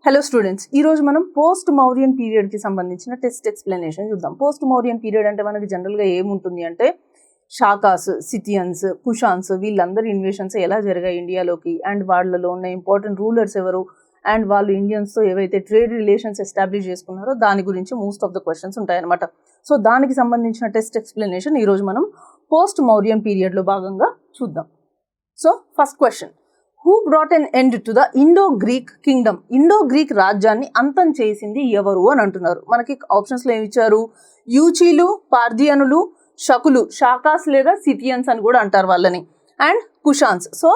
Hello students, ఈరోజు మనం post Mauryan పీరియడ్కి సంబంధించిన టెస్ట్ ఎక్స్ప్లెనేషన్ చూద్దాం. పోస్ట్ మౌర్యన్ పీరియడ్ అంటే మనకి జనరల్గా ఏముంటుంది అంటే షాకాస్, సిథియన్స్, కుషాన్స్ వీళ్ళందరి ఇన్వేషన్స్ ఎలా జరిగాయి ఇండియాలోకి, అండ్ వాళ్ళలో ఉన్న ఇంపార్టెంట్ రూలర్స్ ఎవరు, అండ్ వాళ్ళు ఇండియన్స్తో ఏవైతే ట్రేడ్ రిలేషన్స్ ఎస్టాబ్లిష్ చేసుకున్నారో దాని గురించి మోస్ట్ ఆఫ్ ద క్వశ్చన్స్ ఉంటాయన్నమాట. సో దానికి సంబంధించిన టెస్ట్ ఎక్స్ప్లెనేషన్ ఈరోజు మనం పోస్ట్ మౌర్యన్ పీరియడ్లో భాగంగా చూద్దాం. So first question, who brought an end to the Indo-Greek Kingdom? Indo-Greek రాజ్యాన్ని అంతం చేసింది ఎవరు అని అంటున్నారు. మనకి ఆప్షన్స్లో ఏమి ఇచ్చారు? యూచీలు, పార్థియనులు, షకులు, షాకాస్ లేదా సిథియన్స్ అని కూడా అంటారు వాళ్ళని, అండ్ కుషాన్స్. సో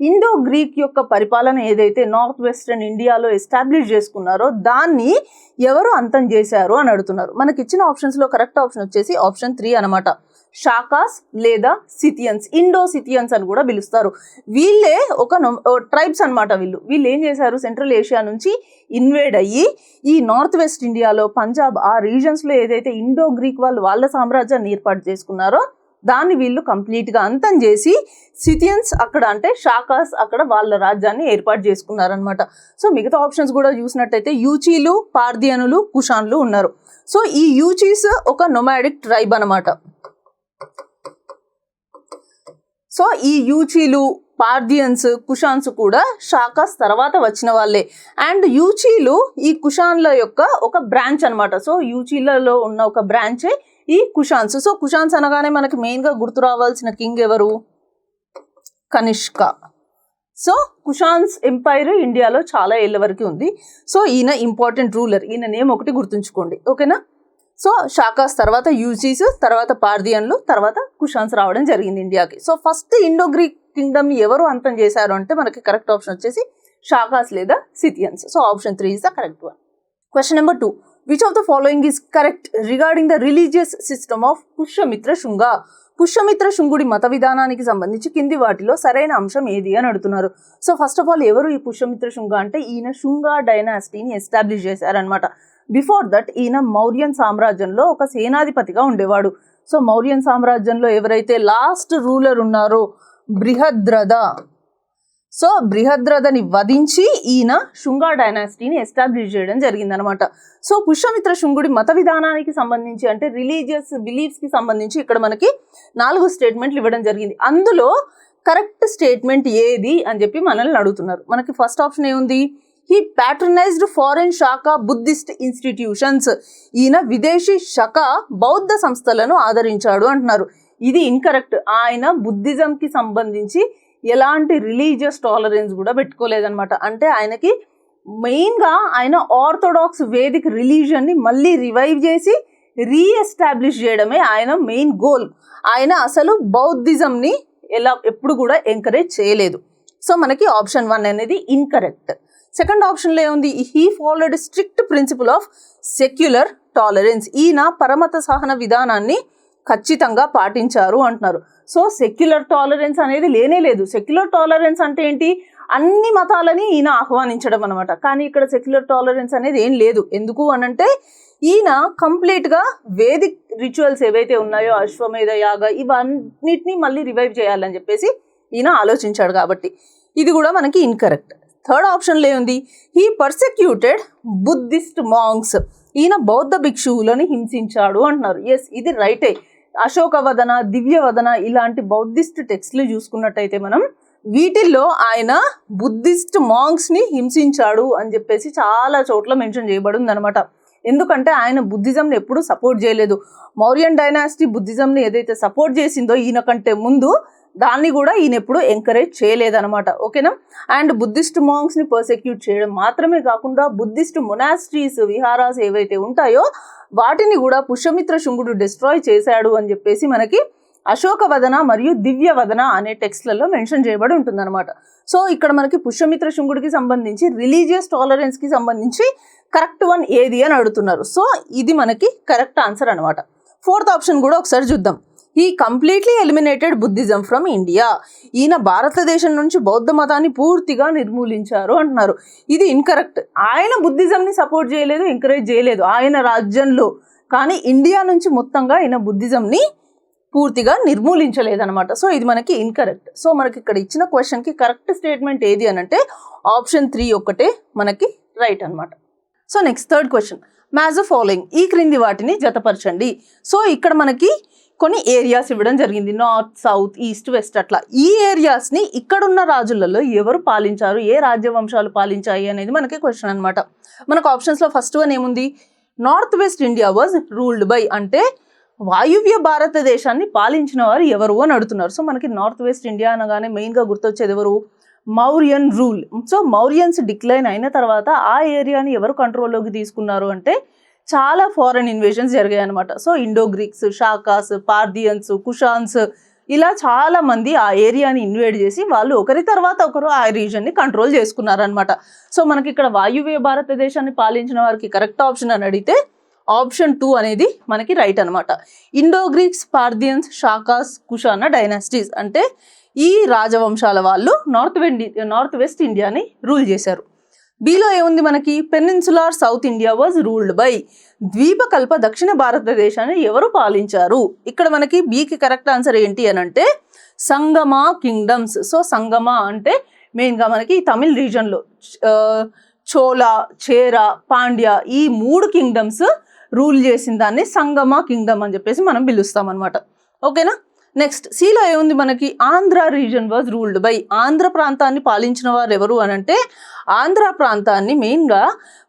ఇండో-గ్రీక్ యొక్క పరిపాలన ఏదైతే నార్త్ వెస్టర్న్ ఇండియాలో ఎస్టాబ్లిష్ చేసుకున్నారో దాన్ని ఎవరు అంతం చేశారు అని అడుగుతున్నారు. మనకి ఇచ్చిన ఆప్షన్స్లో కరెక్ట్ ఆప్షన్ వచ్చేసి ఆప్షన్ 3 అనమాట. షాకాస్ లేదా సిథియన్స్, ఇండో సిథియన్స్ అని కూడా పిలుస్తారు. వీళ్ళే ఒక ట్రైబ్స్ అనమాట. వీళ్ళు ఏం చేశారు, సెంట్రల్ ఏషియా నుంచి ఇన్వేడ్ అయ్యి ఈ నార్త్ వెస్ట్ ఇండియాలో పంజాబ్ ఆ రీజన్స్లో ఏదైతే ఇండో గ్రీక్ వాళ్ళ సామ్రాజ్యాన్ని ఏర్పాటు చేసుకున్నారో దాన్ని వీళ్ళు కంప్లీట్గా అంతం చేసి సిథియన్స్ అక్కడ అంటే షాకాస్ అక్కడ వాళ్ళ రాజ్యాన్ని ఏర్పాటు చేసుకున్నారనమాట. సో మిగతా ఆప్షన్స్ కూడా చూసినట్టయితే యూచీలు, పార్థియనులు, కుషాన్లు ఉన్నారు. సో ఈ యూచీస్ ఒక నొమాడిక్ ట్రైబ్ అనమాట. సో ఈ యూచీలు, పార్థియన్స్, కుషాన్స్ కూడా షాకాస్ తర్వాత వచ్చిన వాళ్ళే. అండ్ యూచీలు ఈ కుషాన్ల యొక్క ఒక బ్రాంచ్ అనమాట. సో యూచీలలో ఉన్న ఒక బ్రాంచే ఈ కుషాన్స్. సో కుషాన్స్ అనగానే మనకి మెయిన్గా గుర్తు రావాల్సిన కింగ్ ఎవరు? కనిష్క. సో కుషాన్స్ ఎంపైర్ ఇండియాలో చాలా ఏళ్ళ వరకు ఉంది. సో ఈయన ఇంపార్టెంట్ రూలర్, ఈయన నేమ్ ఒకటి గుర్తుంచుకోండి, ఓకేనా? సో షాకాస్ తర్వాత యూచీస్, తర్వాత పార్థియన్లు, తర్వాత కుషాన్స్ రావడం జరిగింది ఇండియాకి. సో ఫస్ట్ ఇండో గ్రీక్ కింగ్డమ్ని ఎవరు అంతం చేశారు అంటే మనకి కరెక్ట్ ఆప్షన్ వచ్చేసి షాకాస్ లేదా Scythians. So option 3 is the correct one. Question number 2, which of the following is correct regarding the religious system of Pushyamitra Shunga? Pushyamitra శుంగుడి మత విధానానికి సంబంధించి కింది వాటిలో సరైన అంశం ఏది అని అడుగుతున్నారు. సో ఫస్ట్ ఆఫ్ ఆల్ ఎవరు ఈ పుష్యమిత్ర శుంగ అంటే ఈయన శుంగ డైనాసిటీని ఎస్టాబ్లిష్ చేశారనమాట. బిఫోర్ దట్ ఈయన మౌర్యన్ సామ్రాజ్యంలో ఒక సేనాధిపతిగా ఉండేవాడు. సో మౌర్యన్ సామ్రాజ్యంలో ఎవరైతే లాస్ట్ రూలర్ ఉన్నారో బృహద్రథ, సో బృహద్రథని వధించి ఈయన శుంగ డైనాసిటీని ఎస్టాబ్లిష్ చేయడం జరిగిందనమాట. సో పుష్యమిత్ర శుంగుడి మత విధానానికి సంబంధించి అంటే రిలీజియస్ బిలీఫ్స్కి సంబంధించి ఇక్కడ మనకి 4 స్టేట్మెంట్లు ఇవ్వడం జరిగింది. అందులో కరెక్ట్ స్టేట్మెంట్ ఏది అని చెప్పి మనల్ని అడుగుతున్నారు. మనకి ఫస్ట్ ఆప్షన్ ఏముంది? హీ ప్యాట్రనైజ్డ్ ఫారెన్ శాఖ బుద్ధిస్ట్ ఇన్స్టిట్యూషన్స్. ఈయన విదేశీ శాఖ బౌద్ధ సంస్థలను ఆదరించాడు అంటున్నారు. ఇది ఇన్కరెక్ట్. ఆయన బుద్ధిజంకి సంబంధించి ఎలాంటి రిలీజియస్ టాలరెన్స్ కూడా పెట్టుకోలేదన్నమాట. అంటే ఆయనకి మెయిన్గా ఆయన ఆర్థోడాక్స్ వేదిక్ రిలీజియన్ని మళ్ళీ రివైవ్ చేసి రీఎస్టాబ్లిష్ చేయడమే ఆయన మెయిన్ గోల్. ఆయన అసలు బౌద్ధిజంని ఎప్పుడు కూడా ఎంకరేజ్ చేయలేదు. సో మనకి ఆప్షన్ 1 అనేది ఇన్కరెక్ట్. సెకండ్ ఆప్షన్లో ఏముంది? He followed strict principle of secular tolerance. ఈయన పరమత సహన విధానాన్ని ఖచ్చితంగా పాటించారు అంటున్నారు. సో సెక్యులర్ టాలరెన్స్ అనేది లేనే లేదు. సెక్యులర్ టాలరెన్స్ అంటే ఏంటి? అన్ని మతాలని ఈయన ఆహ్వానించడం అనమాట. కానీ ఇక్కడ సెక్యులర్ టాలరెన్స్ అనేది ఏం లేదు. ఎందుకు అనంటే ఈయన కంప్లీట్గా వేదిక్ రిచువల్స్ ఏవైతే ఉన్నాయో అశ్వమేధ యాగ ఇవన్నిటిని మళ్ళీ రివైవ్ చేయాలని చెప్పేసి ఈయన ఆలోచించాడు కాబట్టి ఇది కూడా మనకి ఇన్కరెక్ట్. థర్డ్ ఆప్షన్లో ఏముంది? He persecuted Buddhist monks. ఈయన బౌద్ధ భిక్షువులని హింసించాడు అంటున్నారు. ఎస్, ఇది రైటే. అశోకవదన, దివ్యవదన ఇలాంటి బౌద్ధిస్ట్ టెక్స్ట్లు చూసుకున్నట్టయితే మనం వీటిల్లో ఆయన బుద్ధిస్ట్ మాంగ్స్ని హింసించాడు అని చెప్పేసి చాలా చోట్ల మెన్షన్ చేయబడింది అనమాట. ఎందుకంటే ఆయన బుద్ధిజంని ఎప్పుడూ సపోర్ట్ చేయలేదు. మౌర్యన్ డైనాసిటీ బుద్ధిజంని ఏదైతే సపోర్ట్ చేసిందో ఈయన కంటే ముందు దాన్ని కూడా ఈయన ఎప్పుడు ఎంకరేజ్ చేయలేదన్నమాట, ఓకేనా? అండ్ బుద్ధిస్ట్ మాంగ్స్ని పర్సెక్యూట్ చేయడం మాత్రమే కాకుండా బుద్ధిస్ట్ మొనాస్ట్రీస్, విహారాస్ ఏవైతే ఉంటాయో వాటిని కూడా పుష్యమిత్ర శుంగుడు డిస్ట్రాయ్ చేశాడు అని చెప్పేసి మనకి అశోకవదన మరియు దివ్యవదన అనే టెక్స్ట్లలో మెన్షన్ చేయబడి ఉంటుందన్నమాట. సో ఇక్కడ మనకి పుష్యమిత్ర శుంగుడికి సంబంధించి రిలీజియస్ టాలరెన్స్కి సంబంధించి కరెక్ట్ వన్ ఏది అని అడుగుతున్నారు. సో ఇది మనకి కరెక్ట్ ఆన్సర్ అనమాట. ఫోర్త్ ఆప్షన్ కూడా ఒకసారి చూద్దాం. He completely eliminated Buddhism from India. ఈయన భారతదేశం నుంచి బౌద్ధ మతాన్ని పూర్తిగా నిర్మూలించారు అంటున్నారు. ఇది ఇన్కరెక్ట్. ఆయన బుద్ధిజంని సపోర్ట్ చేయలేదు, ఎంకరేజ్ చేయలేదు ఆయన రాజ్యంలో. కానీ ఇండియా నుంచి మొత్తంగా ఈయన బుద్ధిజంని పూర్తిగా నిర్మూలించలేదన్నమాట. సో ఇది మనకి ఇన్కరెక్ట్. సో మనకి ఇక్కడ ఇచ్చిన క్వశ్చన్కి కరెక్ట్ స్టేట్మెంట్ ఏది అని అంటే ఆప్షన్ 3 ఒక్కటే మనకి రైట్ అనమాట. So next third question, match the following, ఈ క్రింది వాటిని జతపరచండి. సో ఇక్కడ మనకి కొన్ని ఏరియాస్ ఇవ్వడం జరిగింది, నార్త్, సౌత్, ఈస్ట్, వెస్ట్, అట్లా. ఈ ఏరియాస్ని ఇక్కడున్న రాజులలో ఎవరు పాలించారు, ఏ రాజ్యవంశాలు పాలించాయి అనేది మనకి క్వశ్చన్ అనమాట. మనకు ఆప్షన్స్లో ఫస్ట్ వన్ ఏముంది, north west India was ruled by, అంటే వాయువ్య భారతదేశాన్ని పాలించిన వారు ఎవరు అని అడుగుతున్నారు. సో మనకి నార్త్ వెస్ట్ ఇండియా అనగానే మెయిన్గా గుర్తొచ్చేది ఎవరు, Mauryan rule. So Mauryans decline అయిన తర్వాత ఆ ఏరియాని ఎవరు కంట్రోల్లోకి తీసుకున్నారు అంటే చాలా ఫారెన్ ఇన్వేషన్స్ జరిగాయి అనమాట. సో ఇండో గ్రీక్స్, షాకాస్, పార్థియన్స్, కుషాన్స్, ఇలా చాలా మంది ఆ ఏరియాని ఇన్వేడ్ చేసి వాళ్ళు ఒకరి తర్వాత ఒకరు ఆ రీజన్ని కంట్రోల్ చేసుకున్నారనమాట. సో మనకి ఇక్కడ వాయువ్య భారతదేశాన్ని పాలించిన వారికి కరెక్ట్ ఆప్షన్ అని అడిగితే ఆప్షన్ 2 అనేది మనకి రైట్ అనమాట. Indo Greeks, Parthians, Shakas, Kushana dynasties అంటే ఈ రాజవంశాల వాళ్ళు నార్త్ వెస్ట్ ఇండియాని రూల్ చేశారు. బిలో ఏముంది మనకి, peninsular south India was ruled by, ద్వీపకల్ప దక్షిణ భారతదేశాన్ని ఎవరు పాలించారు. ఇక్కడ మనకి బికి కరెక్ట్ ఆన్సర్ ఏంటి అని అంటే సంగమ కింగ్డమ్స్. సో సంగమ అంటే మెయిన్గా మనకి తమిళ్ రీజన్లో చోళ, చేర, పాండ్య ఈ 3 కింగ్డమ్స్ రూల్ చేసిన దాన్ని సంగమ కింగ్డమ్ అని చెప్పేసి మనం పిలుస్తాం అనమాట. ఓకేనా. నెక్స్ట్ సిలో ఏముంది మనకి, Andhra reason was ruled by, Andhra ప్రాంతాన్ని పాలించిన వారు ఎవరు అని అంటే ఆంధ్ర ప్రాంతాన్ని మెయిన్గా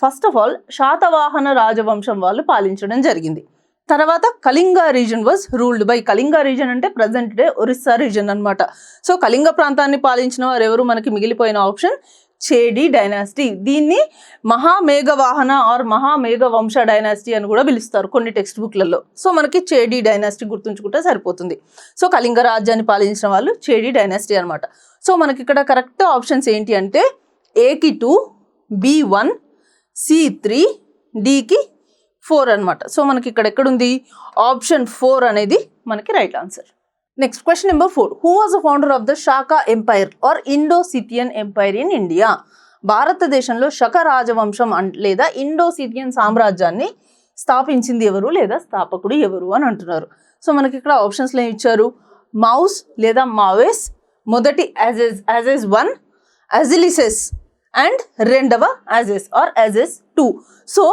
ఫస్ట్ ఆఫ్ ఆల్ శాతవాహన రాజవంశం వాళ్ళు పాలించడం జరిగింది. తర్వాత Kalinga reason was ruled by, Kalinga reason అంటే ప్రజెంట్ డే ఒరిస్సా రీజన్ అనమాట. సో కళింగ ప్రాంతాన్ని పాలించిన వారు ఎవరు, మనకి మిగిలిపోయిన ఆప్షన్ చేడి డైనాసిటీ. దీన్ని మహామేఘవాహన ఆర్ మహామేఘవంశ డైనాసిటీ అని కూడా పిలుస్తారు కొన్ని టెక్స్ట్ బుక్లలో. సో మనకి చేడి డైనాసిటీ గుర్తుంచుకుంటే సరిపోతుంది. సో కళింగ రాజ్యాన్ని పాలించిన వాళ్ళు చేడి డైనాసిటీ అనమాట. సో మనకి ఇక్కడ కరెక్ట్ ఆప్షన్స్ ఏంటి అంటే ఏకి 2, B1, C3, Dకి 4 అనమాట. సో మనకి ఇక్కడ ఎక్కడుంది, ఆప్షన్ 4 అనేది మనకి right answer. Next question number 4, who was the founder of the Shaka empire or Indo Scythian empire in India. భారతదేశంలో శక రాజవంశం లేదా ఇండోసిథియన్ సామ్రాజ్యాన్ని స్థాపించింది ఎవరు లేదా స్థాపకుడు ఎవరు అని అంటున్నారు. సో మనకి ఇక్కడ ఆప్షన్స్లో ఏమి ఇచ్చారు, మౌస్ లేదా మావేస్, మొదటి అజెస్ 1, అజిలిసెస్ అండ్ రెండవ అజెస్ ఆర్ అజెస్ 2. సో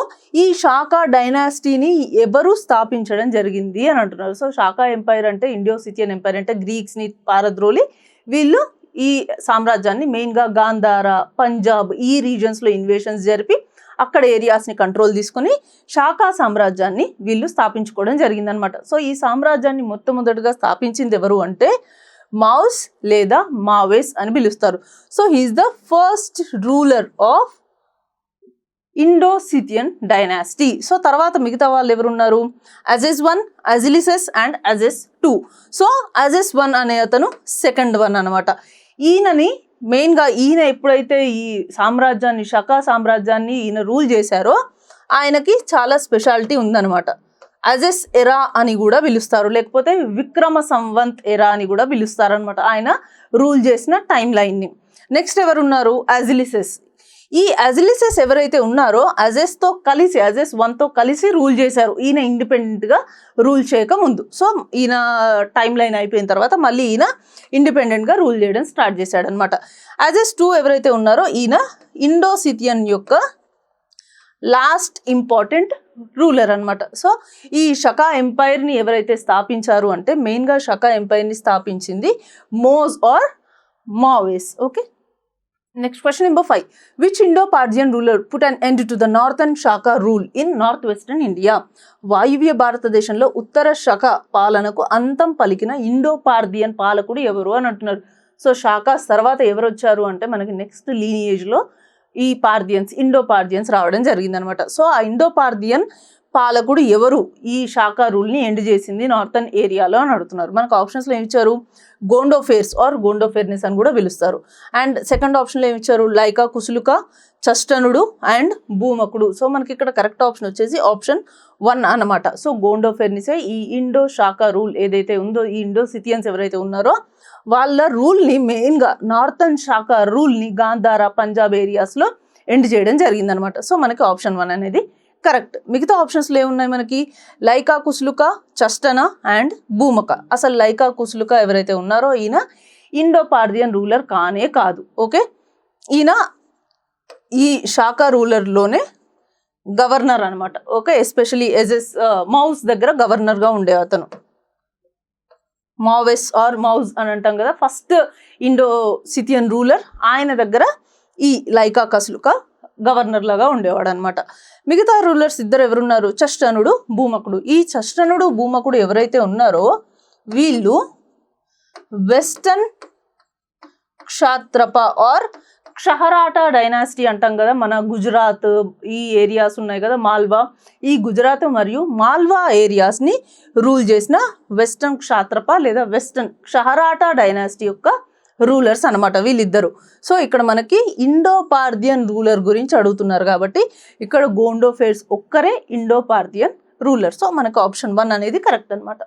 ఈ షాకా డైనాసిటీని ఎవరు స్థాపించడం జరిగింది అని అంటున్నారు. సో షాకా ఎంపైర్ అంటే ఇండోసిథియన్ ఎంపైర్ అంటే గ్రీక్స్ని పారద్రోలి వీళ్ళు ఈ సామ్రాజ్యాన్ని మెయిన్గా గాంధార, పంజాబ్ ఈ రీజన్స్లో ఇన్వేషన్స్ జరిపి అక్కడ ఏరియాస్ని కంట్రోల్ తీసుకొని షాకా సామ్రాజ్యాన్ని వీళ్ళు స్థాపించుకోవడం జరిగిందనమాట. సో ఈ సామ్రాజ్యాన్ని మొట్టమొదటిగా స్థాపించింది ఎవరు అంటే మౌస్ లేదా మావేస్ అని పిలుస్తారు. So he is the first ruler of Indo Scythian dynasty. So తర్వాత మిగతా వాళ్ళు ఎవరున్నారు, అజెస్ 1, అజిలిసెస్ అండ్ అజెస్ 2. సో అజెస్ 1 అనే అతను సెకండ్ వన్ అనమాట. ఈయనని మెయిన్గా ఈయన ఎప్పుడైతే ఈ సామ్రాజ్యాన్ని షకా సామ్రాజ్యాన్ని ఈయన రూల్ చేశారో ఆయనకి చాలా స్పెషాలిటీ ఉందన్నమాట. అజెస్ ఎరా అని కూడా పిలుస్తారు, లేకపోతే విక్రమ సంవంత్ ఎరా అని కూడా పిలుస్తారు అనమాట ఆయన రూల్ చేసిన టైం లైన్ని. నెక్స్ట్ ఎవరున్నారు, అజిలిసెస్. ఈ అజిలిసెస్ ఎవరైతే ఉన్నారో అజెస్తో కలిసి అజెస్ 1తో కలిసి రూల్ చేశారు ఈయన ఇండిపెండెంట్గా రూల్ చేయక ముందు. సో ఈయన టైం లైన్ అయిపోయిన తర్వాత మళ్ళీ ఈయన ఇండిపెండెంట్గా రూల్ చేయడం స్టార్ట్ చేశాడు అనమాట. అజెస్ 2 ఎవరైతే ఉన్నారో ఈయన ఇండోసిథియన్ యొక్క లాస్ట్ ఇంపార్టెంట్ రూలర్ అనమాట. సో ఈ షకా ఎంపైర్ని ఎవరైతే స్థాపించారు అంటే మెయిన్గా షకా ఎంపైర్ని స్థాపించింది Maues or Maues. Okay. Next question number 5, which Indo Parthian ruler put an end to the northern Shaka rule in north western India. వాయువ్య భారతదేశంలో ఉత్తర షక పాలనకు అంతం పలికిన ఇండో-పార్జియన్ పాలకుడు ఎవరు అని అంటున్నారు. సో షాకాస్ తర్వాత ఎవరు వచ్చారు అంటే మనకి నెక్స్ట్ లీనియేజ్లో ఈ పార్దియన్స్ ఇండో-పార్జియన్స్ రావడం జరిగిందనమాట. సో ఆ ఇండో-పార్జియన్ పాలకుడు ఎవరు ఈ షాకా రూల్ని ఎండ్ చేసింది నార్థన్ ఏరియాలో అని అడుగుతున్నారు. మనకు ఆప్షన్స్లో ఏమి ఇచ్చారు, గోండోఫేర్స్ ఆర్ గోండోఫెర్నిస్ అని కూడా పిలుస్తారు. అండ్ సెకండ్ ఆప్షన్లో ఏమి ఇచ్చారు, లైకా, కుసులుక, చష్టనుడు అండ్ భూమకుడు. సో మనకి ఇక్కడ కరెక్ట్ ఆప్షన్ వచ్చేసి ఆప్షన్ 1 అనమాట. సో గోండోఫెర్నిసే ఈ ఇండో షాకా రూల్ ఏదైతే ఉందో ఈ ఇండోసిథియన్స్ ఎవరైతే ఉన్నారో వాళ్ళ రూల్ని మెయిన్గా నార్థన్ షాకా రూల్ని గాంధార, పంజాబ్ ఏరియాస్లో ఎండ్ చేయడం జరిగిందనమాట. సో మనకి ఆప్షన్ 1 అనేది కరెక్ట్. మిగతా ఆప్షన్స్లో ఏమున్నాయి మనకి, లైకా, కుసులుక, చష్టన అండ్ భూమక. అసలు లైకా, కుసులుక ఎవరైతే ఉన్నారో ఈయన ఇండో-పార్జియన్ రూలర్ కానే కాదు. ఓకే, ఈయన ఈ శాకా రూలర్లోనే గవర్నర్ అనమాట. ఓకే, ఎస్పెషలీ మౌస్ దగ్గర గవర్నర్గా ఉండే అతను. మావెస్ ఆర్ మౌజ్ అని అంటాం కదా, ఫస్ట్ ఇండో సిథియన్ రూలర్. ఆయన దగ్గర ఈ లైకా కస్లుకా గవర్నర్ లాగా ఉండేవాడు అనమాట. మిగతా రూలర్స్ ఇద్దరు ఎవరున్నారు? చష్టనుడు, భూమకుడు. ఈ చష్టనుడు, భూమకుడు ఎవరైతే ఉన్నారో వీళ్ళు వెస్టర్న్ క్షాత్రప ఆర్ క్షహరాటా డైనాసిటీ అంటాం కదా. మన గుజరాత్ ఈ ఏరియాస్ ఉన్నాయి కదా, మాల్వా, ఈ గుజరాత్ మరియు మాల్వా ఏరియాస్ని రూల్ చేసిన వెస్టర్న్ క్షాత్రప లేదా వెస్టర్న్ క్షహరాటా డైనాసిటీ యొక్క రూలర్స్ అనమాట వీళ్ళిద్దరు. సో ఇక్కడ మనకి ఇండో పార్థియన్ రూలర్ గురించి అడుగుతున్నారు కాబట్టి ఇక్కడ గోండోఫేర్స్ ఒక్కరే ఇండో పార్థియన్ రూలర్. సో మనకు ఆప్షన్ 1 అనేది కరెక్ట్ అనమాట.